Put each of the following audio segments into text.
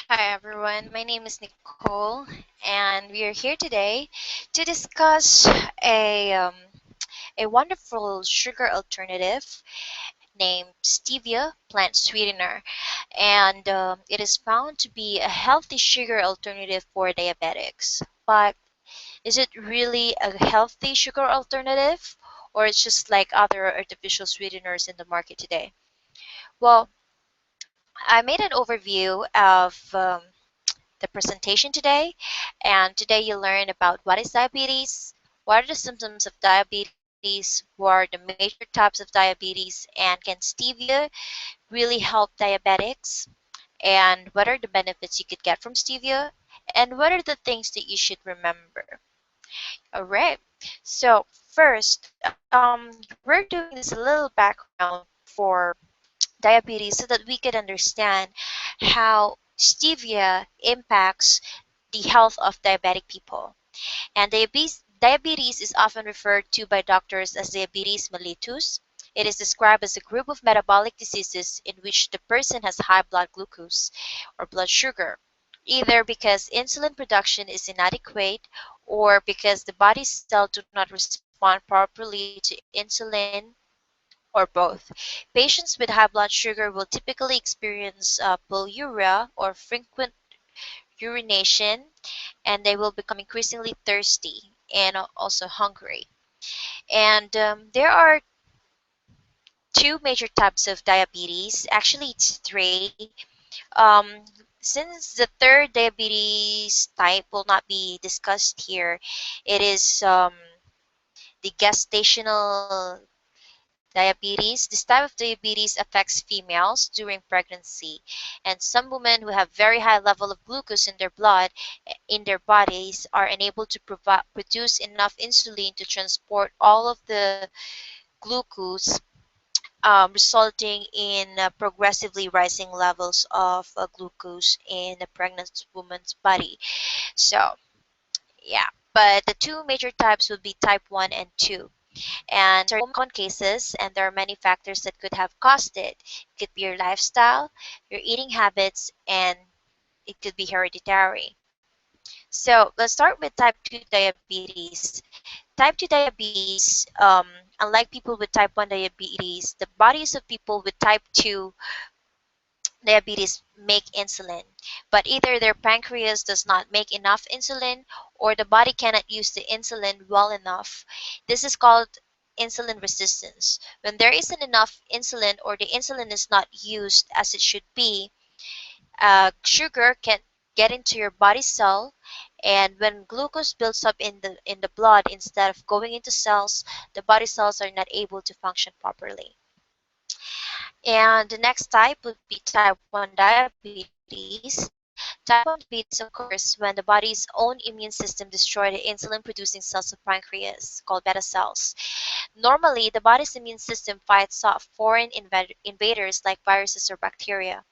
Hi everyone, my name is Nicole, and we are here today to discuss a um, a wonderful sugar alternative named stevia plant sweetener, and it is found to be a healthy sugar alternative for diabetics. But is it really a healthy sugar alternative, or it's just like other artificial sweeteners in the market today? Well, I made an overview of the presentation today. And today you learn about what is diabetes, what are the symptoms of diabetes, what are the major types of diabetes, and can stevia really help diabetics, and what are the benefits you could get from stevia, and what are the things that you should remember. All right. So first, we're doing this a little background for diabetes so that we could understand how stevia impacts the health of diabetic people. And diabetes is often referred to by doctors as diabetes mellitus. It is described as a group of metabolic diseases in which the person has high blood glucose or blood sugar, either because insulin production is inadequate or because the body's cells do not respond properly to insulin or both. Patients with high blood sugar will typically experience polyuria or frequent urination, and they will become increasingly thirsty and also hungry. And there are two major types of diabetes. Actually, it's three. Um, since the third diabetes type will not be discussed here, it is the gestational diabetes. This type of diabetes affects females during pregnancy, and some women who have very high level of glucose in their blood in their bodies are unable to produce enough insulin to transport all of the glucose, resulting in progressively rising levels of glucose in a pregnant woman's body. So, yeah. But the two major types would be type 1 and 2. And these are common cases, and there are many factors that could have caused it. It could be your lifestyle, your eating habits, and it could be hereditary. So let's start with type 2 diabetes. Type 2 diabetes, unlike people with type 1 diabetes, the bodies of people with type 2 diabetes make insulin, but either their pancreas does not make enough insulin or the body cannot use the insulin well enough. This is called insulin resistance. When there isn't enough insulin or the insulin is not used as it should be, sugar can get into your body cell, and when glucose builds up in the blood instead of going into cells, the body cells are not able to function properly. And the next type would be type 1 diabetes. Type 1 diabetes occurs when the body's own immune system destroys the insulin producing cells of pancreas, called beta cells. Normally, the body's immune system fights off foreign invaders like viruses or bacteria.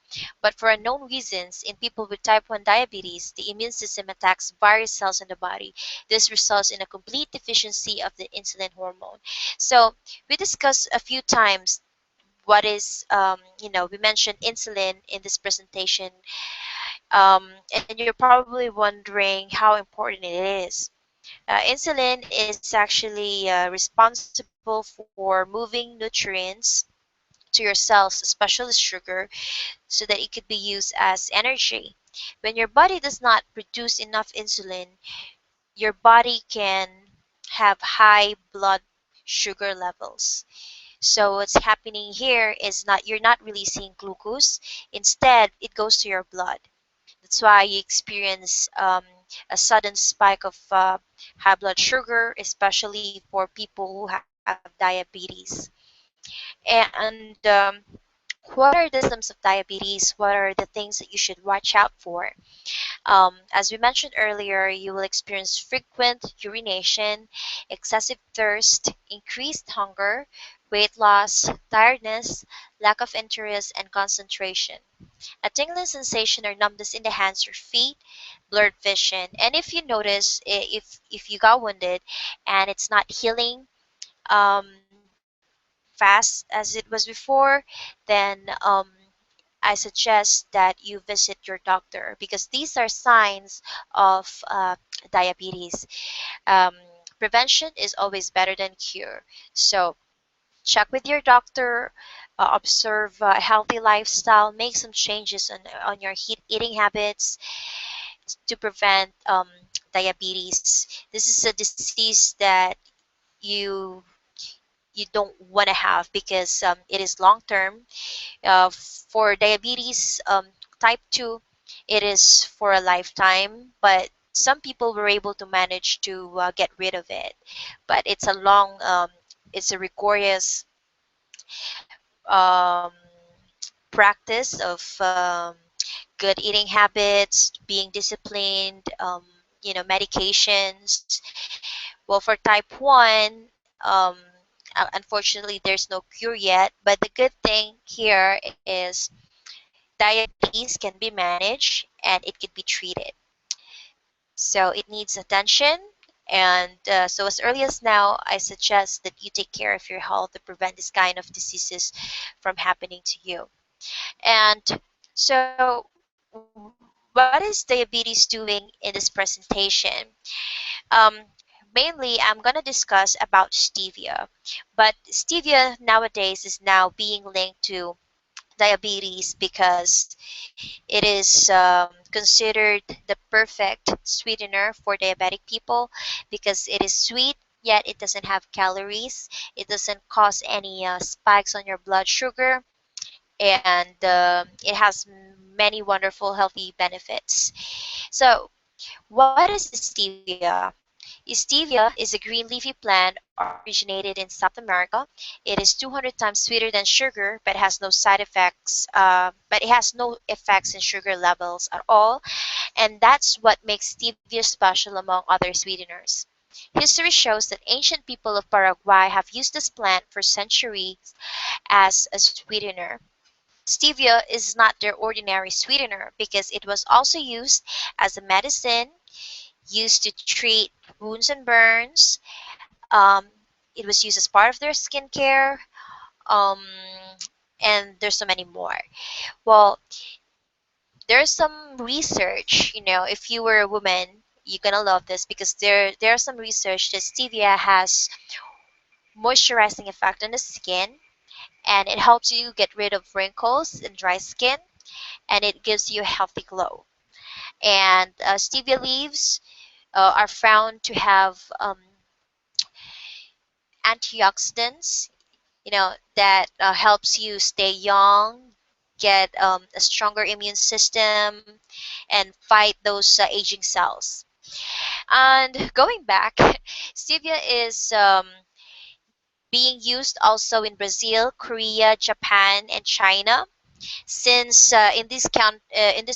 But for unknown reasons, in people with type 1 diabetes, the immune system attacks various cells in the body. This results in a complete deficiency of the insulin hormone. So, we discussed a few times what is, we mentioned insulin in this presentation, and you're probably wondering how important it is. Insulin is actually responsible for moving nutrients to your cells, especially sugar, so that it could be used as energy. When your body does not produce enough insulin, your body can have high blood sugar levels. So what's happening here is not you're not releasing glucose. Instead, it goes to your blood. That's why you experience a sudden spike of high blood sugar, especially for people who have diabetes. And what are the symptoms of diabetes? What are the things that you should watch out for? As we mentioned earlier, you will experience frequent urination, excessive thirst, increased hunger, weight loss, tiredness, lack of interest, and concentration. A tingling sensation or numbness in the hands or feet, blurred vision. And if you notice, if you got wounded and it's not healing fast as it was before, then I suggest that you visit your doctor because these are signs of diabetes. Um, Prevention is always better than cure. So check with your doctor, observe a healthy lifestyle, make some changes on your eating habits to prevent diabetes. This is a disease that you you don't want to have because it is long term. For diabetes type 2, it is for a lifetime, but some people were able to manage to get rid of it. But it's a rigorous um, practice of good eating habits, being disciplined, medications. Well, for type 1, unfortunately, there's no cure yet, but the good thing here is diabetes can be managed and it can be treated. So it needs attention. And so, as early as now, I suggest that you take care of your health to prevent this kind of diseases from happening to you. And so, what is diabetes doing in this presentation? Um, Mainly, I'm going to discuss about stevia. But stevia nowadays is now being linked to diabetes because it is considered the perfect sweetener for diabetic people because it is sweet, yet it doesn't have calories. It doesn't cause any spikes on your blood sugar, and it has many wonderful healthy benefits. So, what is stevia? Stevia is a green leafy plant originated in South America. It is 200 times sweeter than sugar, but has no side effects. But it has no effects in sugar levels at all, and that's what makes stevia special among other sweeteners. History shows that ancient people of Paraguay have used this plant for centuries as a sweetener. Stevia is not their ordinary sweetener because it was also used as a medicine, used to treat wounds and burns. Um, it was used as part of their skincare, um, and there's so many more. Well, there's some research, if you were a woman, you're gonna love this because there's some research that stevia has moisturizing effect on the skin, and it helps you get rid of wrinkles and dry skin, and it gives you a healthy glow. And stevia leaves are found to have antioxidants, that helps you stay young, get a stronger immune system, and fight those aging cells. And going back, stevia is being used also in Brazil, Korea, Japan, and China. Since in these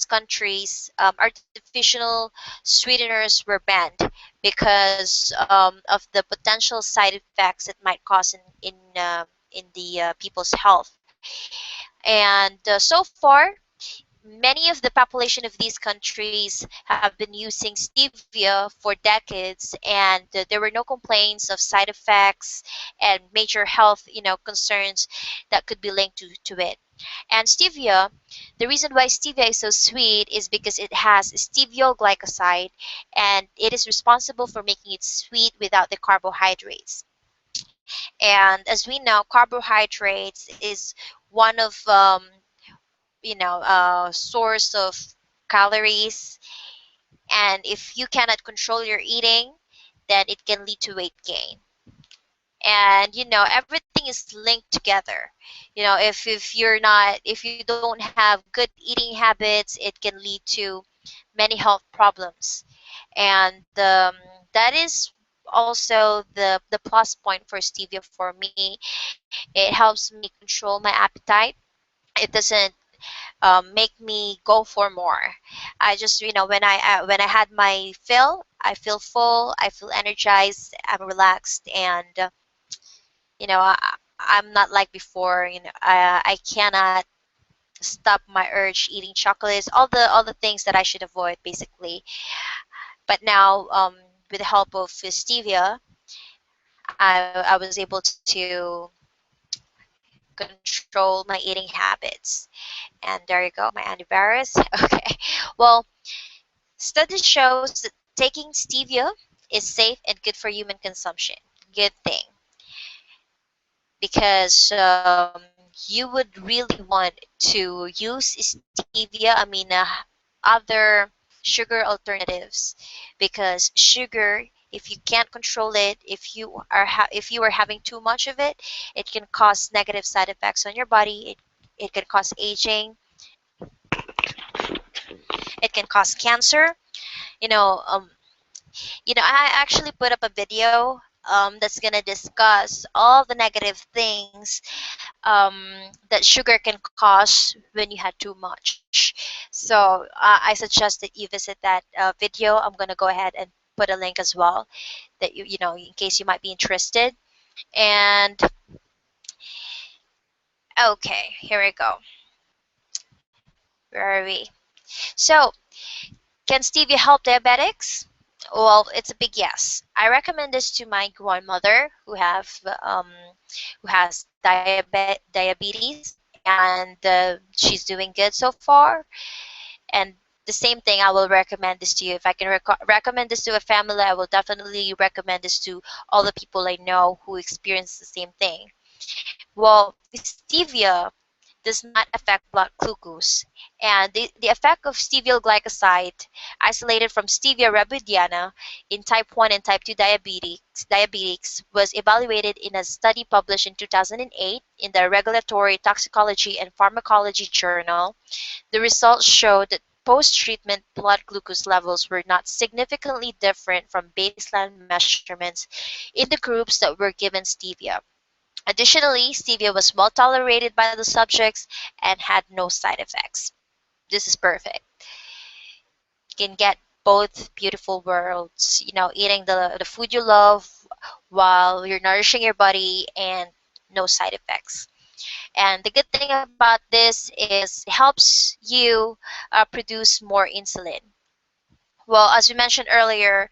countries, artificial sweeteners were banned because of the potential side effects it might cause in the people's health. And so far, many of the population of these countries have been using stevia for decades, and there were no complaints of side effects and major health, concerns that could be linked to it. And stevia, the reason why stevia is so sweet is because it has stevioglycoside, and it is responsible for making it sweet without the carbohydrates. And as we know, carbohydrates is one of source of calories, and if you cannot control your eating, then it can lead to weight gain. And everything is linked together. If you don't have good eating habits, it can lead to many health problems. And that is also the plus point for stevia for me. It helps me control my appetite. It doesn't make me go for more. I just, when I had my fill, I feel full, I feel energized, I'm relaxed, and I'm not like before. I cannot stop my urge eating chocolates, all the things that I should avoid, basically. But now, with the help of stevia, I was able to control my eating habits. And there you go, my antivirus. Okay. Well, study shows that taking stevia is safe and good for human consumption. Good thing. Because you would really want to use stevia, other sugar alternatives, because sugar, if you can't control it, if you are having too much of it, it can cause negative side effects on your body. It can cause aging, it can cause cancer. you know um, I actually put up a video that's gonna discuss all the negative things that sugar can cause when you had too much. So I suggest that you visit that video. I'm gonna go ahead and put a link as well, that in case you might be interested. And okay, here we go. Where are we? So, can stevia help diabetics? Well, it's a big yes. I recommend this to my grandmother who has diabetes, and she's doing good so far. And the same thing, I will recommend this to you. If I can recommend this to a family, I will definitely recommend this to all the people I know who experience the same thing. Well, stevia does not affect blood glucose. And the effect of stevia glycoside isolated from stevia rebaudiana in type 1 and type 2 diabetics was evaluated in a study published in 2008 in the Regulatory Toxicology and Pharmacology Journal. The results showed that post-treatment blood glucose levels were not significantly different from baseline measurements in the groups that were given stevia. Additionally, stevia was well tolerated by the subjects and had no side effects. This is perfect. You can get both beautiful worlds, eating the food you love while you're nourishing your body, and no side effects. And the good thing about this is it helps you produce more insulin. Well, as we mentioned earlier,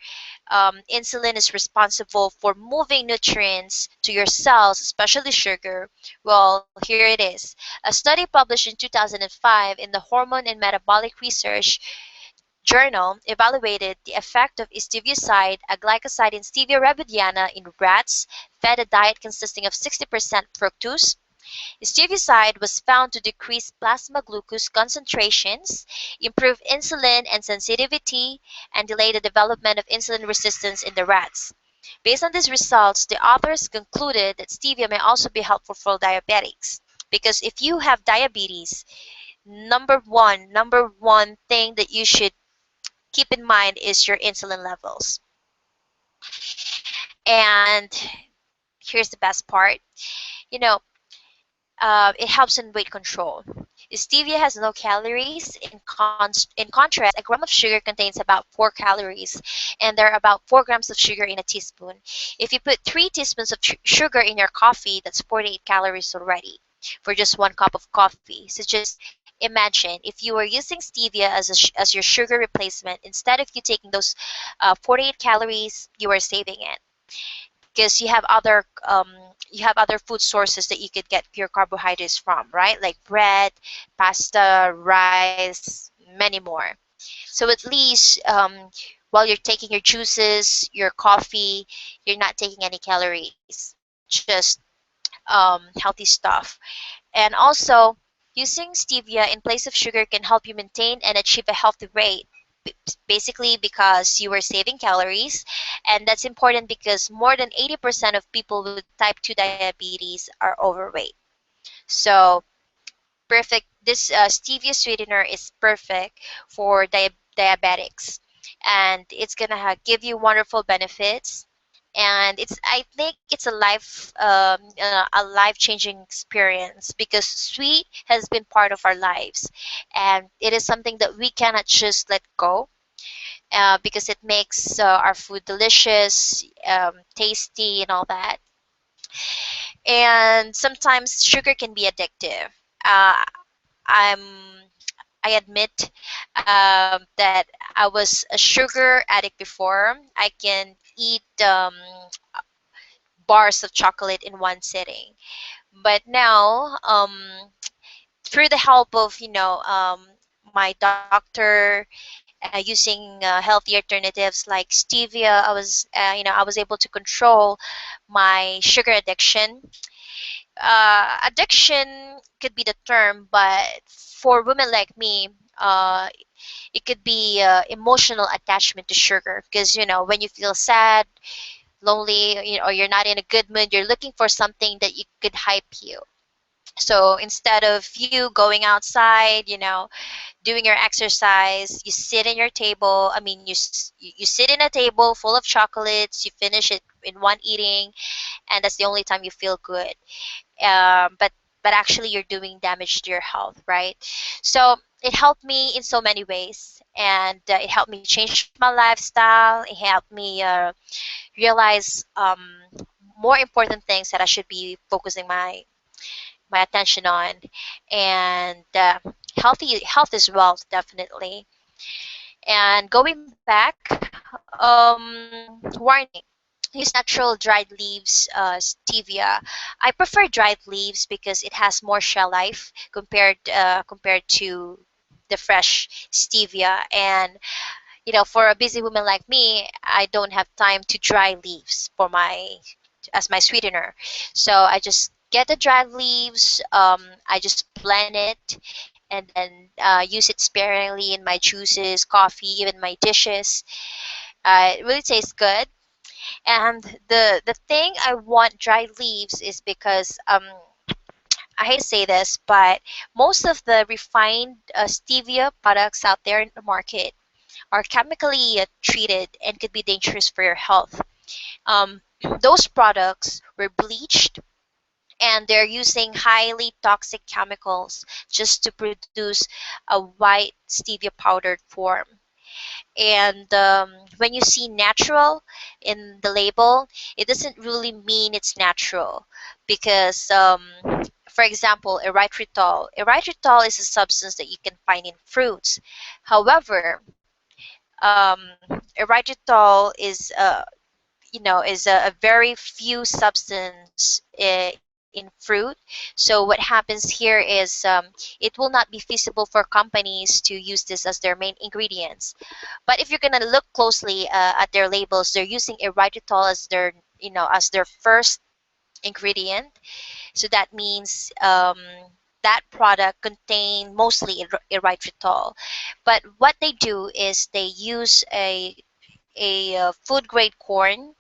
insulin is responsible for moving nutrients to your cells, especially sugar. Well, here it is. A study published in 2005 in the Hormone and Metabolic Research journal evaluated the effect of stevia, a glycoside in stevia rebaudiana, in rats fed a diet consisting of 60% fructose. Stevicide was found to decrease plasma glucose concentrations, improve insulin and sensitivity, and delay the development of insulin resistance in the rats. Based on these results, the authors concluded that stevia may also be helpful for diabetics. Because if you have diabetes, number one thing that you should keep in mind is your insulin levels. And here's the best part. You know, it helps in weight control. Stevia has no calories. In contrast, a gram of sugar contains about 4 calories, and there are about 4 grams of sugar in a teaspoon. If you put 3 teaspoons of sugar in your coffee, that's 48 calories already for just 1 cup of coffee. So just imagine if you were using stevia as your sugar replacement, instead of you taking those 48 calories, you are saving it because you have other food sources that you could get your carbohydrates from, right? Like bread, pasta, rice, many more. So at least while you're taking your juices, your coffee, you're not taking any calories, just healthy stuff. And also, using stevia in place of sugar can help you maintain and achieve a healthy weight. Basically, because you are saving calories, and that's important because more than 80% of people with type 2 diabetes are overweight. So, perfect. This stevia sweetener is perfect for diabetics, and it's gonna give you wonderful benefits. And I think it's a life changing experience because sweet has been part of our lives, and it is something that we cannot just let go because it makes our food delicious, tasty, and all that. And sometimes sugar can be addictive. Uh, I'm I admit that I was a sugar addict before. I can eat bars of chocolate in one sitting, but now through the help of my doctor, using healthy alternatives like stevia, I was able to control my sugar addiction. Addiction could be the term, but for women like me, it could be emotional attachment to sugar because when you feel sad, lonely, or you're not in a good mood, you're looking for something that you could hype you. So instead of you going outside, doing your exercise, you sit in your table. I mean, you sit in a table full of chocolates. You finish it in one eating, and that's the only time you feel good. But actually, you're doing damage to your health, right? So it helped me in so many ways, and it helped me change my lifestyle. It helped me realize more important things that I should be focusing my attention on, and health is wealth, definitely. And going back, warning: use natural dried leaves stevia. I prefer dried leaves because it has more shelf life compared to the fresh stevia. And for a busy woman like me, I don't have time to dry leaves for my as my sweetener. So I just get the dried leaves. I just blend it and then use it sparingly in my juices, coffee, even my dishes. It really tastes good. And the thing I want dried leaves is because I hate to say this, but most of the refined stevia products out there in the market are chemically treated and could be dangerous for your health. Those products were bleached, and they're using highly toxic chemicals just to produce a white stevia powdered form. And when you see natural in the label, it doesn't really mean it's natural because, for example, erythritol. Erythritol is a substance that you can find in fruits. However, erythritol is a very few substance in fruit. So what happens here is it will not be feasible for companies to use this as their main ingredients. But if you're gonna look closely at their labels, they're using erythritol as their first ingredient. So that means that product contain mostly erythritol. But what they do is they use a food grade corn,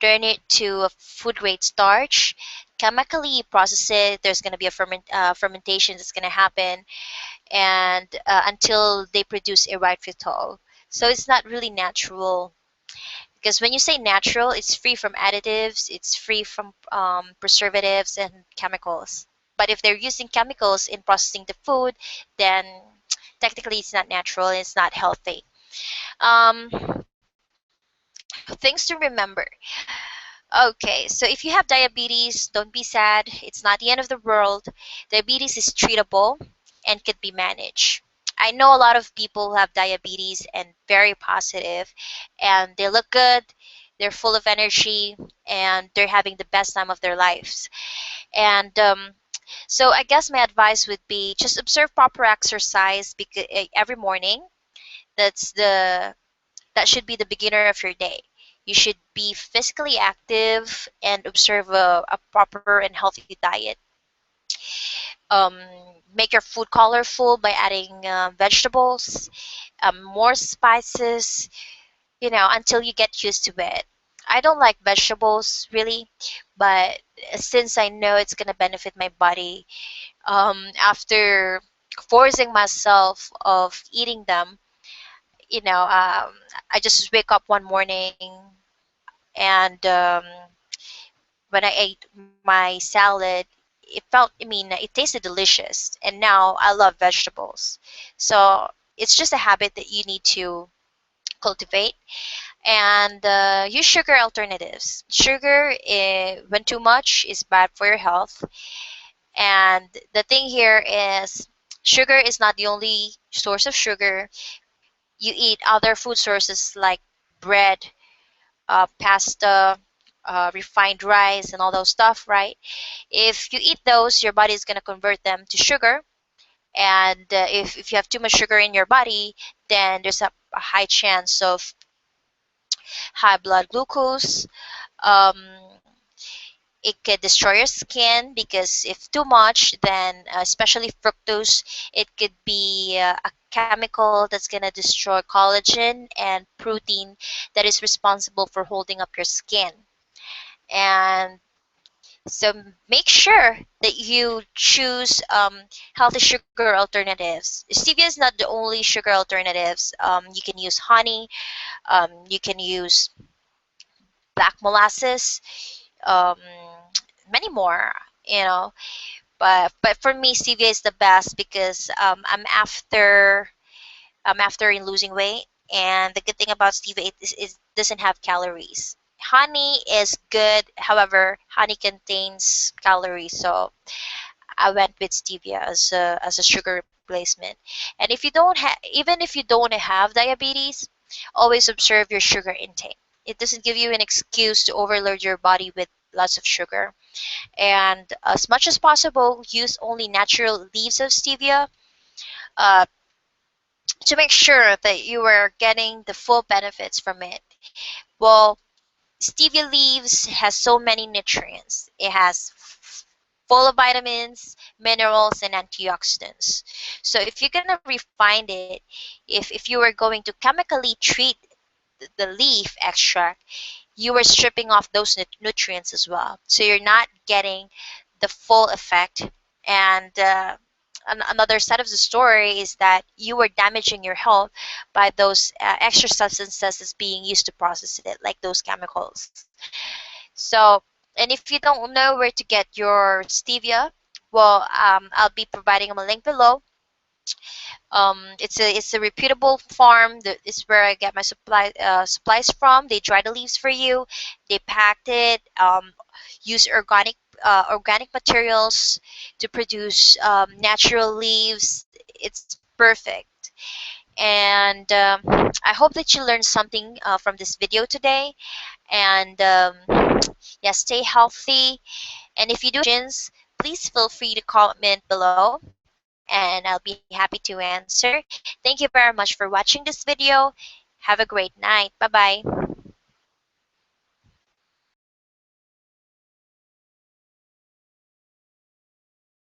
turn it to a food grade starch, chemically process it. There's going to be a fermentation that's going to happen, and until they produce erythritol. So it's not really natural, because when you say natural, it's free from additives, it's free from preservatives and chemicals. But if they're using chemicals in processing the food, then technically it's not natural and it's not healthy. Um, Things to remember. Okay, so if you have diabetes, don't be sad. It's not the end of the world. Diabetes is treatable and could be managed. I know a lot of people who have diabetes and very positive, and they look good, they're full of energy, and they're having the best time of their lives. And so I guess my advice would be just observe proper exercise every morning. That's the that should be the beginner of your day. You should be physically active and observe a proper and healthy diet. Um, Make your food colorful by adding vegetables, more spices, until you get used to it. I don't like vegetables really, but since I know it's gonna benefit my body, after forcing myself of eating them, I just wake up one morning and when I ate my salad, it tasted delicious. And now I love vegetables. So it's just a habit that you need to cultivate. And use sugar alternatives. Sugar, when too much, is bad for your health. And the thing here is, sugar is not the only source of sugar. You eat other food sources like bread, pasta, refined rice, and all those stuff, right? If you eat those, your body is going to convert them to sugar. And if you have too much sugar in your body, then there's a high chance of high blood glucose. Um, it could destroy your skin, because if too much, then especially fructose, it could be a chemical that's going to destroy collagen and protein that is responsible for holding up your skin. And so make sure that you choose healthy sugar alternatives. Stevia is not the only sugar alternatives. You can use honey, you can use black molasses, um, many more, you know. But for me, stevia is the best, because I'm after in losing weight, and the good thing about stevia is doesn't have calories. Honey is good, however, honey contains calories, so I went with stevia as a sugar replacement. And if you don't have, even if you don't have diabetes, always observe your sugar intake. It doesn't give you an excuse to overload your body with lots of sugar. And as much as possible, use only natural leaves of stevia, uh, to make sure that you are getting the full benefits from it. Well, stevia leaves has so many nutrients. It has full of vitamins, minerals, and antioxidants. So if you're gonna refine it, if you are going to chemically treat the leaf extract, you are stripping off those nutrients as well. So you're not getting the full effect. And another side of the story is that you are damaging your health by those extra substances that's being used to process it, like those chemicals. So, and if you don't know where to get your stevia, well, I'll be providing them a link below. It's a reputable farm. It's where I get my supplies from. They dry the leaves for you. They packed it. Use organic materials to produce natural leaves. It's perfect. And I hope that you learned something from this video today. And yeah, stay healthy. And if you do have questions, please feel free to comment below, and I'll be happy to answer. Thank you very much for watching this video. Have a great night. Bye bye.